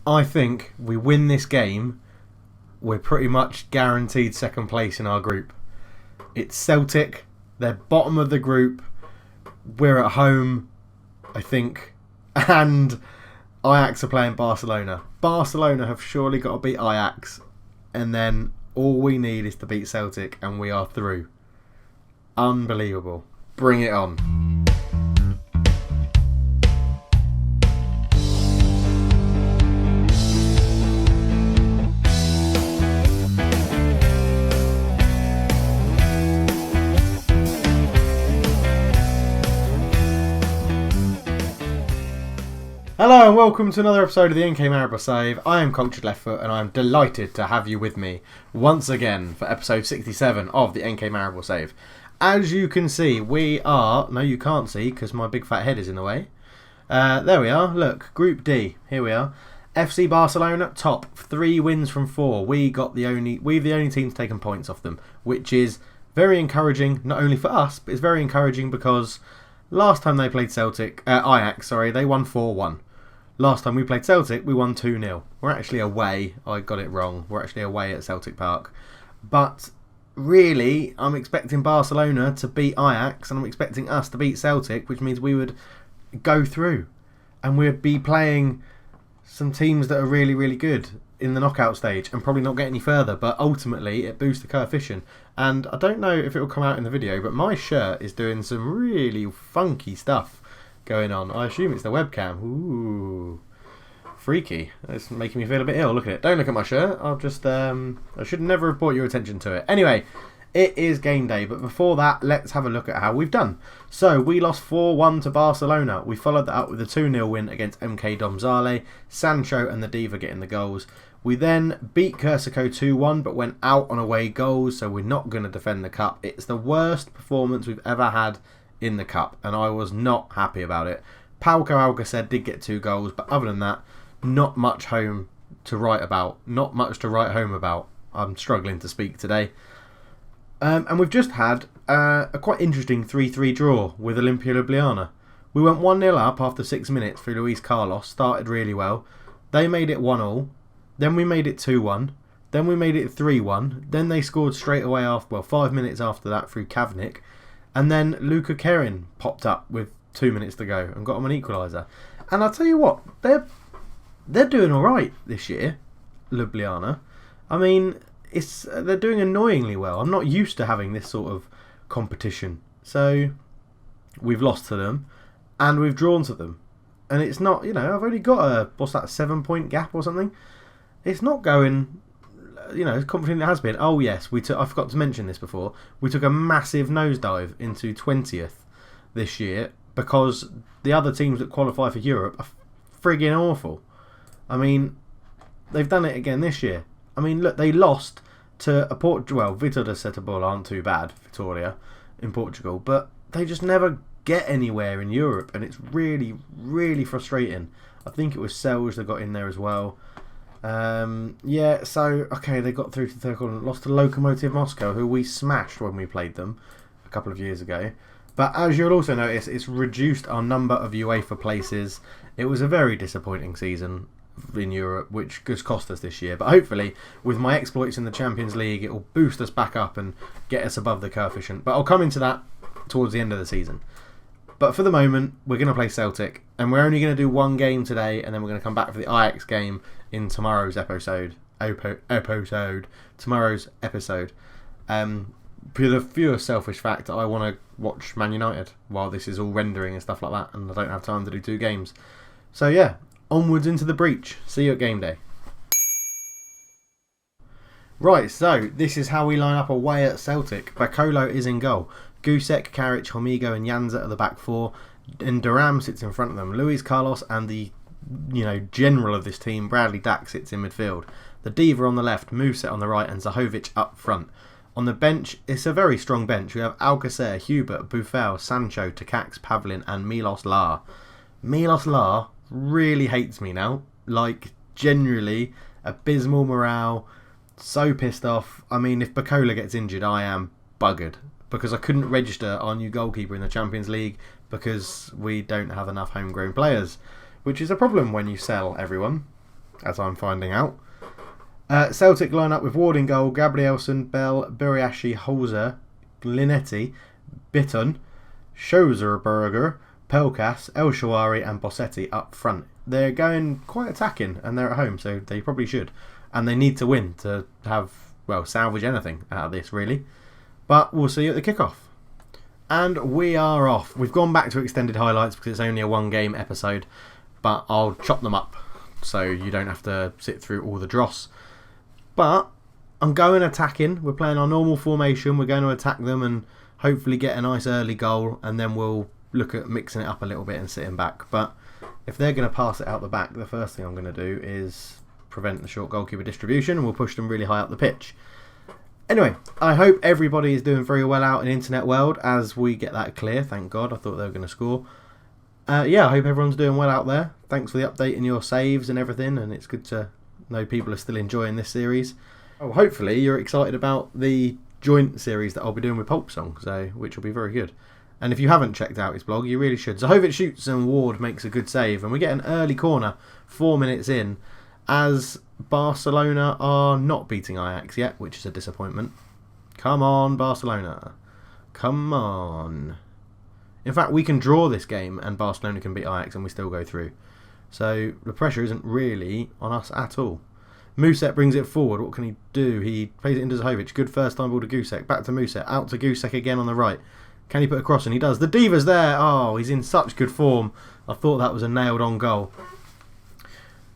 I think we win this game, we're pretty much guaranteed second place in our group. It's Celtic, they're bottom of the group, we're at home, I think, and Ajax are playing Barcelona. Barcelona have surely got to beat Ajax, and then all we need is to beat Celtic, and we are through. Unbelievable. Bring it on. Hello and welcome to another episode of the NK Maribor Save. I am Cultured Leftfoot and I am delighted to have you with me once again for episode 67 of the NK Maribor Save. As you can see, we are... No, you can't see because my big fat head is in the way. There we are. Look, Group D. Here we are. FC Barcelona, top. 3 wins from 4. We're the only teams taking points off them, which is very encouraging, not only for us, but it's very encouraging because last time they played Ajax, they won 4-1. Last time we played Celtic, we won 2-0. We're actually away. I got it wrong. We're actually away at Celtic Park. But really, I'm expecting Barcelona to beat Ajax and I'm expecting us to beat Celtic, which means we would go through. And we'd be playing some teams that are really, really good in the knockout stage and probably not get any further. But ultimately, it boosts the coefficient. And I don't know if it will come out in the video, but my shirt is doing some really funky stuff going on. I assume it's the webcam. Ooh, freaky. It's making me feel a bit ill. Look at it. Don't look at my shirt. I should never have brought your attention to it. Anyway, it is game day, but before that, let's have a look at how we've done. So, we lost 4-1 to Barcelona. We followed that up with a 2-0 win against MK Domzale. Sancho and the Diva getting the goals. We then beat Kersico 2-1, but went out on away goals, so we're not going to defend the cup. It's the worst performance we've ever had in the cup, and I was not happy about it. Pauco Alcacer did get 2 goals, but other than that, not much home to write about. Not much to write home about. I'm struggling to speak today. And we've just had a quite interesting 3-3 draw with Olimpia Ljubljana. We went 1-0 up after 6 minutes through Luis Carlos. Started really well. They made it 1-1. Then we made it 2-1. Then we made it 3-1. Then they scored straight away 5 minutes after that through Kavnik. And then Luka Kerin popped up with 2 minutes to go and got him an equaliser. And I'll tell you what, they're doing all right this year, Ljubljana. I mean, they're doing annoyingly well. I'm not used to having this sort of competition. So we've lost to them and we've drawn to them. And it's not, I've only got a 7-point gap or something. It's not going, as confident it has been. Oh yes, I forgot to mention this before. We took a massive nosedive into 20th this year because the other teams that qualify for Europe are friggin' awful. I mean, they've done it again this year. I mean, look, they lost to a Vitória Setúbal aren't too bad, Vitória in Portugal, but they just never get anywhere in Europe, and it's really, really frustrating. I think it was Celtic that got in there as well. They got through to the third quarter and lost to Lokomotiv Moscow, who we smashed when we played them a couple of years ago. But as you'll also notice, it's reduced our number of UEFA places. It was a very disappointing season in Europe, which just cost us this year. But hopefully, with my exploits in the Champions League, it will boost us back up and get us above the coefficient. But I'll come into that towards the end of the season. But for the moment, we're going to play Celtic, and we're only going to do one game today, and then we're going to come back for the Ajax game in tomorrow's episode. Tomorrow's episode. For the pure selfish fact that I want to watch Man United while this is all rendering and stuff like that, and I don't have time to do 2 games. So yeah, onwards into the breach. See you at game day. Right, so this is how we line up away at Celtic. Bakolo is in goal. Gusek, Karic, Homigo and Janza are the back 4. And Duram sits in front of them. Luis Carlos and the general of this team, Bradley Dack, sits in midfield. The Diva on the left, Musa on the right and Zahovic up front. On the bench, it's a very strong bench. We have Alcacer, Hubert, Buffel, Sancho, Takacs, Pavlin and Milos La. Milos La really hates me now. Generally, abysmal morale, so pissed off. I mean, if Bacola gets injured, I am buggered. Because I couldn't register our new goalkeeper in the Champions League because we don't have enough homegrown players. Which is a problem when you sell everyone. as I'm finding out. Celtic line up with Ward in goal, Gabrielson, Bell, Buriashi, Holzer, Linetti, Bitton, Schozerberger, Pelkas, El Shawari and Bossetti up front. They're going quite attacking and they're at home, so they probably should. And they need to win to have, well, salvage anything out of this, really. But we'll see you at the kickoff. And we are off. We've gone back to extended highlights because it's only a one-game episode, but I'll chop them up so you don't have to sit through all the dross. But I'm going attacking. We're playing our normal formation. We're going to attack them and hopefully get a nice early goal, and then we'll look at mixing it up a little bit and sitting back. But if they're going to pass it out the back, the first thing I'm going to do is prevent the short goalkeeper distribution, and we'll push them really high up the pitch. Anyway, I hope everybody is doing very well out in the internet world as we get that clear. Thank God, I thought they were going to score. Yeah, I hope everyone's doing well out there. Thanks for the update in your saves and everything, and it's good to know people are still enjoying this series. Oh, hopefully you're excited about the joint series that I'll be doing with Pulp Song, which will be very good. And if you haven't checked out his blog, you really should. Zahovic shoots and Ward makes a good save, and we get an early corner 4 minutes in, as Barcelona are not beating Ajax yet, which is a disappointment. Come on, Barcelona. Come on. In fact, we can draw this game and Barcelona can beat Ajax and we still go through. So the pressure isn't really on us at all. Muset brings it forward. What can he do? He plays it into Zahovic. Good first time ball to Gusek. Back to Muset. Out to Gusek again on the right. Can he put a cross? And he does. The Diva's there. Oh, he's in such good form. I thought that was a nailed on goal.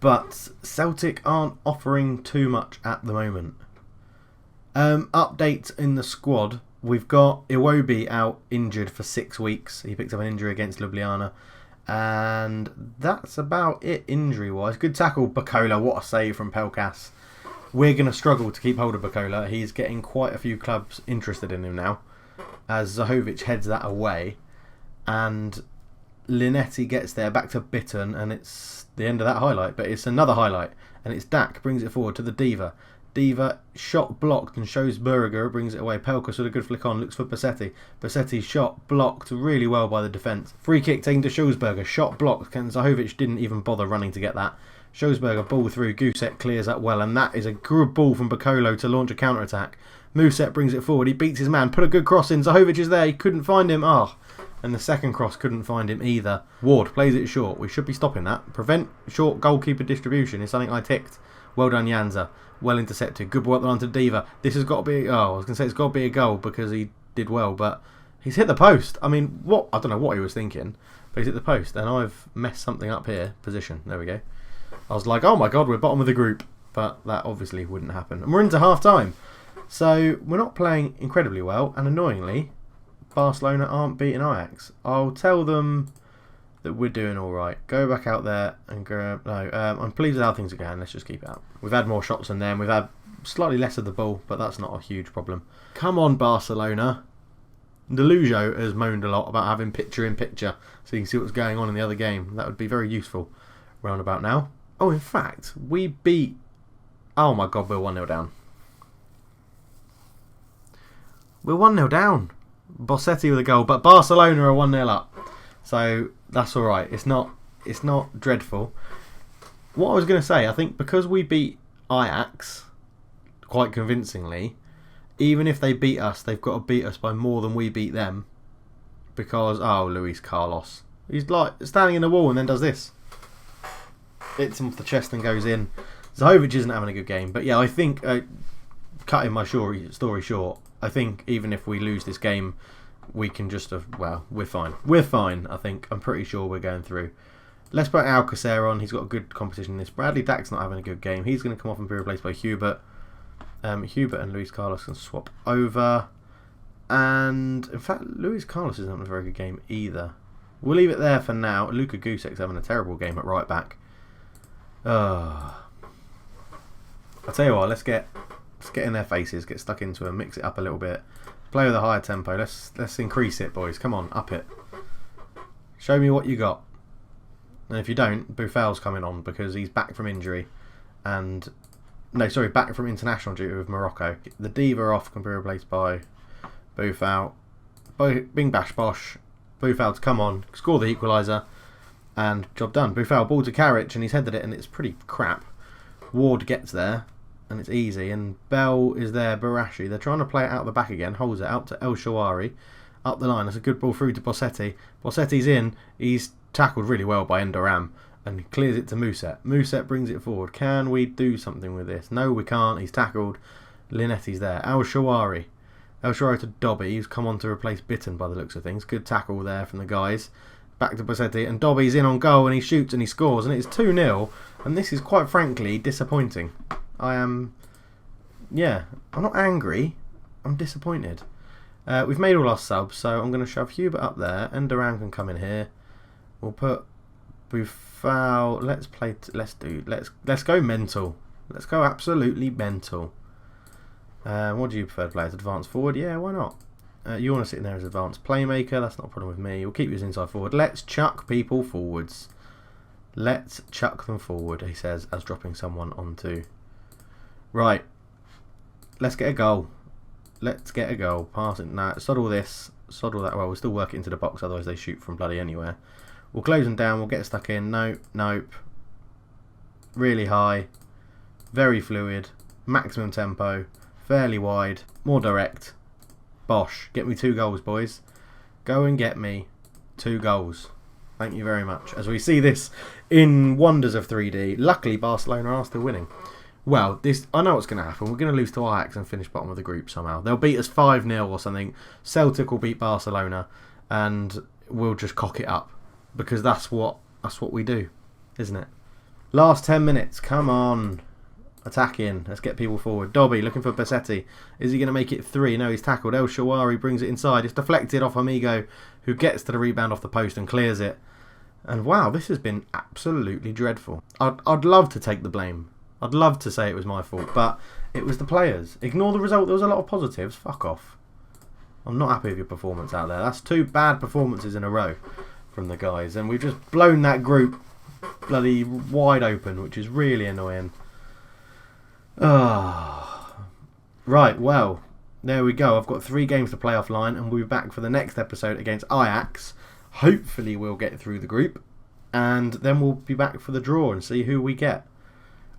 But Celtic aren't offering too much at the moment. Updates in the squad. We've got Iwobi out injured for 6 weeks. He picked up an injury against Ljubljana. And that's about it injury-wise. Good tackle, Bacola. What a save from Pelkas. We're going to struggle to keep hold of Bacola. He's getting quite a few clubs interested in him now, as Zahovic heads that away. And Linetti gets there, back to Bitton, and it's the end of that highlight. But it's another highlight, and it's Dak brings it forward to the Diva. Diva shot blocked and shows Berger, brings it away. Pelkas with a good flick on, looks for Bossetti. Bossetti shot blocked really well by the defence. Free kick taken to Schozberger, shot blocked. Zahovic didn't even bother running to get that. Schozberger ball through, Gusek clears that well, and that is a good ball from Bacolo to launch a counter-attack. Muset brings it forward, he beats his man, put a good cross in. Zahovic is there, he couldn't find him. And the second cross couldn't find him either. Ward plays it short. We should be stopping that. Prevent short goalkeeper distribution is something I ticked. Well done, Janza. Well intercepted. Good ball up the line to Diva. This has got to be... I was going to say it's got to be a goal because he did well, but he's hit the post. I mean, what? I don't know what he was thinking, but he's hit the post, and I've messed something up here. Position. There we go. I was like, oh my God, we're bottom of the group. But that obviously wouldn't happen. And we're into half-time. So we're not playing incredibly well, and annoyingly, Barcelona aren't beating Ajax. I'll tell them that we're doing all right. Go back out there and go... No, I'm pleased with how things are going. Let's just keep it up. We've had more shots than them. We've had slightly less of the ball, but that's not a huge problem. Come on, Barcelona. Delujo has moaned a lot about having picture-in-picture, so you can see what's going on in the other game. That would be very useful round about now. Oh, in fact, we beat... Oh my God, we're 1-0 down. We're 1-0 down. Bossetti with a goal, but Barcelona are 1-0 up. So that's all right. It's not dreadful. What I was going to say, I think because we beat Ajax quite convincingly, even if they beat us, they've got to beat us by more than we beat them. Because, Luis Carlos. He's like standing in the wall and then does this. Hits him off the chest and goes in. Zahovic isn't having a good game. But yeah, I think, cutting my story short, I think even if we lose this game, we can just we're fine. We're fine, I think. I'm pretty sure we're going through. Let's put Alcacer on. He's got a good competition in this. Bradley Dack's not having a good game. He's going to come off and be replaced by Hubert. Hubert and Luis Carlos can swap over. And, in fact, Luis Carlos isn't having a very good game either. We'll leave it there for now. Luka Gusek's having a terrible game at right back. I'll tell you what, let's get in their faces, get stuck into them, mix it up a little bit. Play with a higher tempo. Let's increase it, boys. Come on, up it. Show me what you got. And if you don't, Boufal's coming on because he's back from injury. Back from international duty with Morocco. The Diva off can be replaced by Boufal. Bing bash bosh. Boufal to come on, score the equaliser, and job done. Boufal ball to Karic and he's headed it and it's pretty crap. Ward gets there, and it's easy. And Bell is there, Barashi. They're trying to play it out the back again. Holds it out to El Shawari. Up the line. That's a good ball through to Bossetti. Bossetti's in. He's tackled really well by Endoram. And clears it to Muset. Muset brings it forward. Can we do something with this? No, we can't. He's tackled. Linetti's there. El Shawari. El Shawari to Dobby. He's come on to replace Bitten by the looks of things. Good tackle there from the guys. Back to Bossetti. And Dobby's in on goal and he shoots and he scores. And it's 2-0. And this is quite frankly disappointing. I'm not angry. I'm disappointed. We've made all our subs, so I'm going to shove Hubert up there. Endoram can come in here. We'll put Buffal. Let's go mental. Let's go absolutely mental. What do you prefer to play as advanced forward? Yeah, why not? You want to sit in there as advanced playmaker? That's not a problem with me. We'll keep you as inside forward. Let's chuck people forwards. Let's chuck them forward, he says, as dropping someone onto. Right. Let's get a goal. Let's get a goal. Pass it. Nah, sod all this. Sod all that. Well, we'll still work it into the box, otherwise they shoot from bloody anywhere. We'll close them down. We'll get stuck in. Nope. Nope. Really high. Very fluid. Maximum tempo. Fairly wide. More direct. Bosh. Get me 2 goals, boys. Go and get me 2 goals. Thank you very much. As we see this in wonders of 3D. Luckily, Barcelona are still winning. Well, I know what's going to happen. We're going to lose to Ajax and finish bottom of the group somehow. They'll beat us 5-0 or something. Celtic will beat Barcelona, and we'll just cock it up because that's what we do, isn't it? Last 10 minutes. Come on, attack in. Let's get people forward. Dobby looking for Bassetti. Is he going to make it 3? No, he's tackled. El Shawari brings it inside. It's deflected off Amigo, who gets to the rebound off the post and clears it. And wow, this has been absolutely dreadful. I'd love to take the blame. I'd love to say it was my fault, but it was the players. Ignore the result. There was a lot of positives. Fuck off. I'm not happy with your performance out there. That's 2 bad performances in a row from the guys. And we've just blown that group bloody wide open, which is really annoying. Right, well, there we go. I've got 3 games to play offline, and we'll be back for the next episode against Ajax. Hopefully we'll get through the group, and then we'll be back for the draw and see who we get.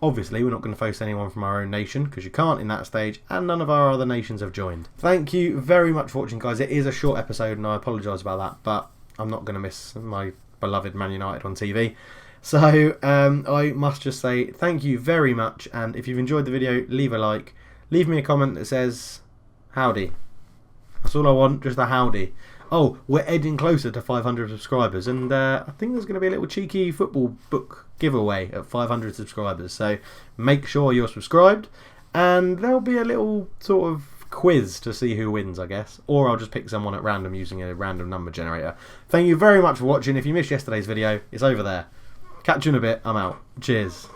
Obviously, we're not going to face anyone from our own nation, because you can't in that stage, and none of our other nations have joined. Thank you very much for watching, guys. It is a short episode, and I apologise about that, but I'm not going to miss my beloved Man United on TV. So, I must just say thank you very much, and if you've enjoyed the video, leave a like. Leave me a comment that says, howdy. That's all I want, just a howdy. Oh, we're edging closer to 500 subscribers, and I think there's going to be a little cheeky football book giveaway at 500 subscribers, so make sure you're subscribed, and there'll be a little sort of quiz to see who wins, I guess, or I'll just pick someone at random using a random number generator. Thank you very much for watching. If you missed yesterday's video, it's over there. Catch you in a bit. I'm out. Cheers.